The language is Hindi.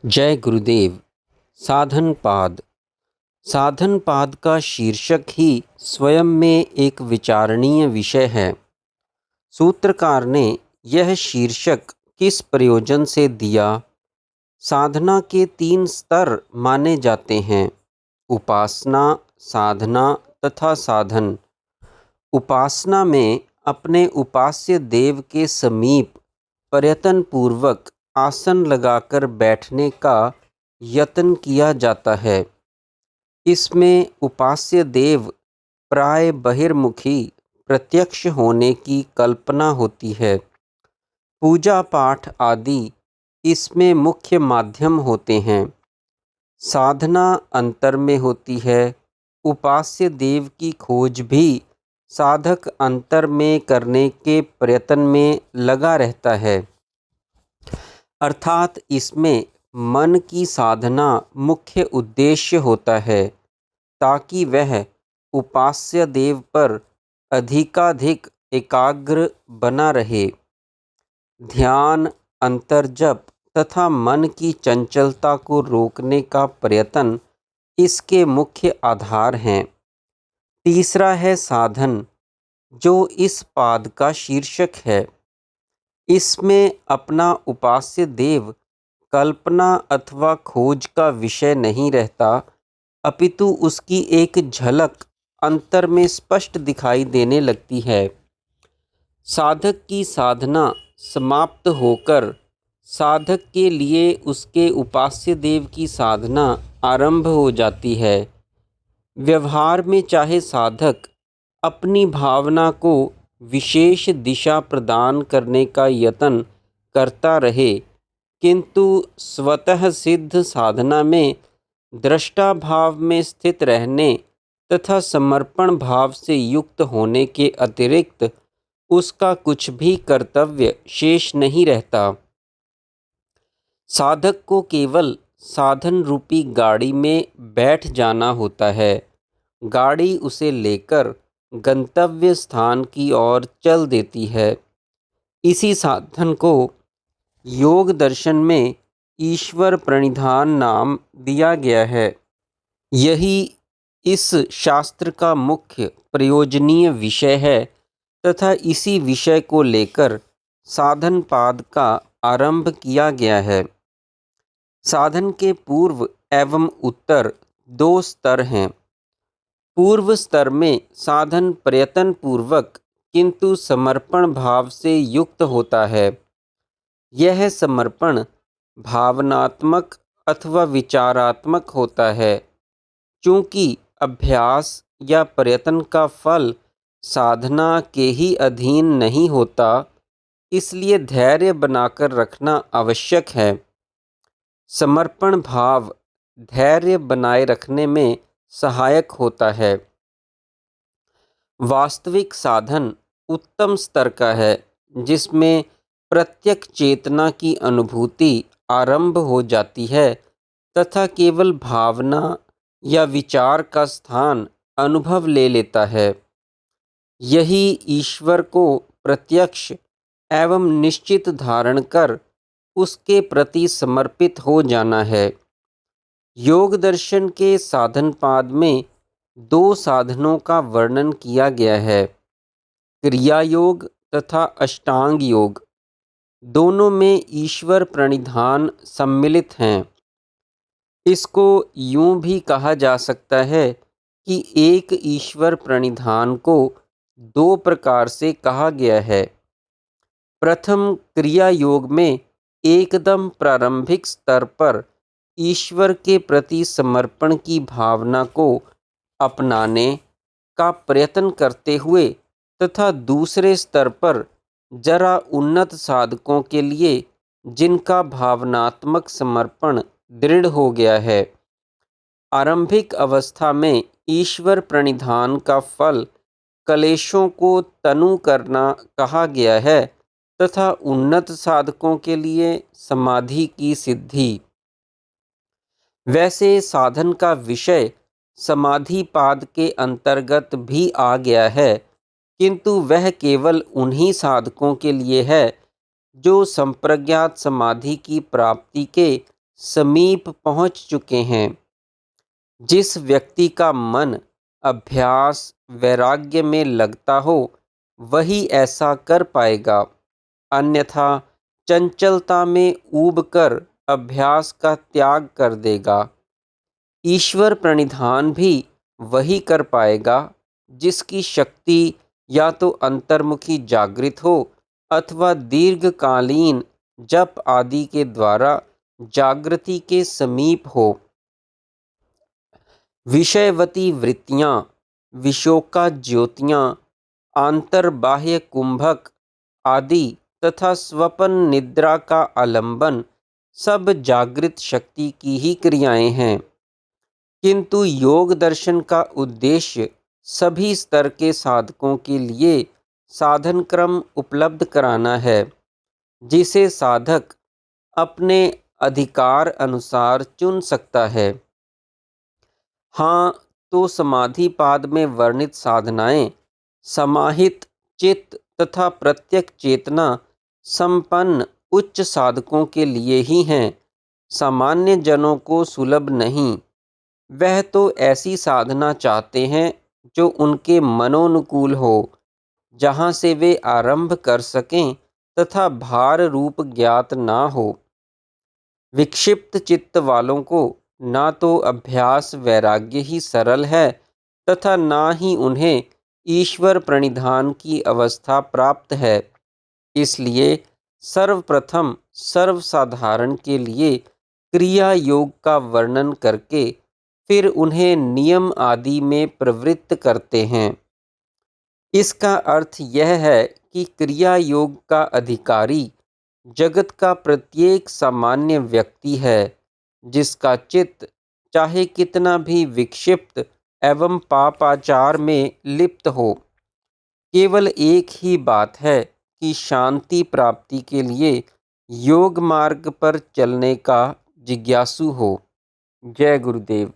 जय गुरुदेव। साधन पाद। साधन पाद का शीर्षक ही स्वयं में एक विचारणीय विषय है। सूत्रकार ने यह शीर्षक किस प्रयोजन से दिया? साधना के 3 स्तर माने जाते हैं: उपासना, साधना तथा साधन। उपासना में अपने उपास्य देव के समीप प्रयत्न पूर्वक आसन लगाकर बैठने का यत्न किया जाता है। इसमें उपास्य देव प्राय बहिर्मुखी प्रत्यक्ष होने की कल्पना होती है। पूजा पाठ आदि इसमें मुख्य माध्यम होते हैं। साधना अंतर में होती है। उपास्य देव की खोज भी साधक अंतर में करने के प्रयत्न में लगा रहता है, अर्थात इसमें मन की साधना मुख्य उद्देश्य होता है, ताकि वह उपास्य देव पर अधिकाधिक एकाग्र बना रहे। ध्यान, अंतर्जप तथा मन की चंचलता को रोकने का प्रयत्न इसके मुख्य आधार हैं। तीसरा है साधन, जो इस पाद का शीर्षक है। इसमें अपना उपास्य देव कल्पना अथवा खोज का विषय नहीं रहता, अपितु उसकी एक झलक अंतर में स्पष्ट दिखाई देने लगती है। साधक की साधना समाप्त होकर साधक के लिए उसके उपास्य देव की साधना आरंभ हो जाती है। व्यवहार में चाहे साधक अपनी भावना को विशेष दिशा प्रदान करने का यत्न करता रहे, किंतु स्वतः सिद्ध साधना में दृष्टा भाव में स्थित रहने तथा समर्पण भाव से युक्त होने के अतिरिक्त उसका कुछ भी कर्तव्य शेष नहीं रहता। साधक को केवल साधन रूपी गाड़ी में बैठ जाना होता है। गाड़ी उसे लेकर गंतव्य स्थान की ओर चल देती है। इसी साधन को योग दर्शन में ईश्वर प्रणिधान नाम दिया गया है। यही इस शास्त्र का मुख्य प्रयोजनीय विषय है तथा इसी विषय को लेकर साधन पाद का आरंभ किया गया है। साधन के पूर्व एवं उत्तर 2 स्तर हैं। पूर्व स्तर में साधन प्रयत्न पूर्वक किंतु समर्पण भाव से युक्त होता है। यह समर्पण भावनात्मक अथवा विचारात्मक होता है। चूँकि अभ्यास या प्रयत्न का फल साधना के ही अधीन नहीं होता, इसलिए धैर्य बनाकर रखना आवश्यक है। समर्पण भाव धैर्य बनाए रखने में सहायक होता है। वास्तविक साधन उत्तम स्तर का है, जिसमें प्रत्यक्ष चेतना की अनुभूति आरंभ हो जाती है तथा केवल भावना या विचार का स्थान अनुभव ले लेता है। यही ईश्वर को प्रत्यक्ष एवं निश्चित धारण कर उसके प्रति समर्पित हो जाना है। योग दर्शन के साधन पाद में 2 साधनों का वर्णन किया गया है, क्रिया योग तथा अष्टांग योग। दोनों में ईश्वर प्रणिधान सम्मिलित हैं। इसको यूं भी कहा जा सकता है कि एक ईश्वर प्रणिधान को 2 प्रकार से कहा गया है। प्रथम क्रिया योग में एकदम प्रारंभिक स्तर पर ईश्वर के प्रति समर्पण की भावना को अपनाने का प्रयत्न करते हुए तथा दूसरे स्तर पर जरा उन्नत साधकों के लिए जिनका भावनात्मक समर्पण दृढ़ हो गया है। आरंभिक अवस्था में ईश्वर प्रणिधान का फल क्लेशों को तनु करना कहा गया है तथा उन्नत साधकों के लिए समाधि की सिद्धि। वैसे साधन का विषय समाधि पाद के अंतर्गत भी आ गया है, किंतु वह केवल उन्हीं साधकों के लिए है जो संप्रज्ञात समाधि की प्राप्ति के समीप पहुँच चुके हैं। जिस व्यक्ति का मन अभ्यास वैराग्य में लगता हो वही ऐसा कर पाएगा, अन्यथा चंचलता में ऊबकर अभ्यास का त्याग कर देगा। ईश्वर प्रणिधान भी वही कर पाएगा जिसकी शक्ति या तो अंतर्मुखी जागृत हो अथवा दीर्घकालीन जप आदि के द्वारा जागृति के समीप हो। विषयवती वृत्तियाँ, विशोका ज्योतियाँ, आंतरबाह्य कुंभक आदि तथा स्वपन निद्रा का आलंबन सब जागृत शक्ति की ही क्रियाएं हैं। किंतु योग दर्शन का उद्देश्य सभी स्तर के साधकों के लिए साधन क्रम उपलब्ध कराना है, जिसे साधक अपने अधिकार अनुसार चुन सकता है। हाँ, तो समाधिपाद में वर्णित साधनाएं समाहित चित्त तथा प्रत्यक चेतना संपन्न उच्च साधकों के लिए ही हैं, सामान्य जनों को सुलभ नहीं। वह तो ऐसी साधना चाहते हैं जो उनके मनोनुकूल हो, जहाँ से वे आरंभ कर सकें तथा भार रूप ज्ञात ना हो। विक्षिप्त चित्त वालों को ना तो अभ्यास वैराग्य ही सरल है तथा ना ही उन्हें ईश्वर प्रणिधान की अवस्था प्राप्त है। इसलिए सर्वप्रथम सर्वसाधारण के लिए क्रिया योग का वर्णन करके फिर उन्हें नियम आदि में प्रवृत्त करते हैं। इसका अर्थ यह है कि क्रिया योग का अधिकारी जगत का प्रत्येक सामान्य व्यक्ति है, जिसका चित्त चाहे कितना भी विक्षिप्त एवं पापाचार में लिप्त हो। केवल एक ही बात है कि शांति प्राप्ति के लिए योग मार्ग पर चलने का जिज्ञासु हो। जय गुरुदेव।